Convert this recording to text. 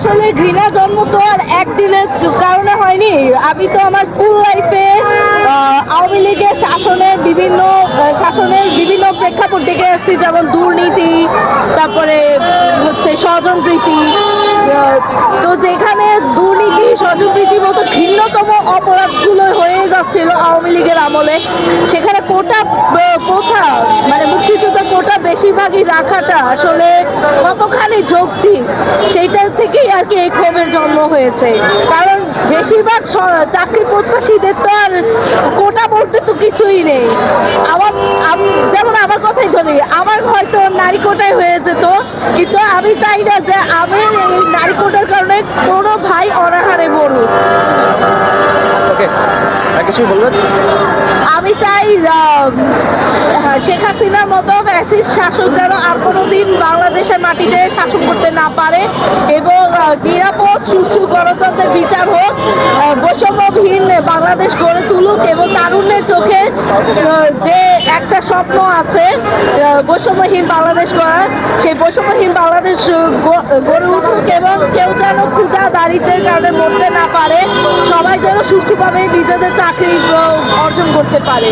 আসলে ঘৃণা জন্ম তো আর একদিনের কারণে হয়নি। আমি তো আমার স্কুল লাইফে আওয়ামী লীগের শাসনের বিভিন্ন প্রেক্ষাপট দেখে আসছি, যেমন দুর্নীতি, তারপরে হচ্ছে স্বজনপ্রীতি। তো যেখানে দুর্নীতি স্বজনপ্রীতির মতো ঘৃণ্যতম অপরাধগুলো হয়ে যাচ্ছিল আওয়ামী লীগের আমলে, সেখানে কোটা মানে মুক্তিযোদ্ধা কোটা বেশিরভাগই রাখাটা আসলে কতখানি যৌক্তিক, সেইটার থেকেই আর কি এই ক্ষোভের জন্ম হয়েছে। কারণ বেশিরভাগ চাকরি প্রত্যাশীদের তো আর কোটা বলতে তো কিছুই নেই। যেমন আমার কথাই ধরি, আমার হয়তো নারী কোটায় হয়ে যেত, কিন্তু আমি চাই না যে আমি এই নারী কোটার কারণে কোনো ভাই অনাহারে মরুক। ওকে, আর কিছু বলবেন? আমি চাই শেখ হাসিনার মতো ফ্যাসিস্ট শাসক যেন আর কোনোদিন বাংলাদেশের মাটিতে শাসন করতে না পারে, এবং নিরাপদ সুষ্ঠু গণতন্ত্রের বিচার হোক, বৈষম্যহীন বাংলাদেশ গড়ে তুলুক, এবং তারুণ্যের চোখে যে একটা স্বপ্ন আছে বৈষম্যহীন বাংলাদেশ গড়ার, সেই বৈষম্যহীন বাংলাদেশ গড়ে উঠুক, এবং কেউ যেন ক্ষুধা দারিদ্র্যের কারণে মরতে না পারে, সবাই যেন সুষ্ঠুভাবে নিজেদের চাকরি অর্জন করতে পারে।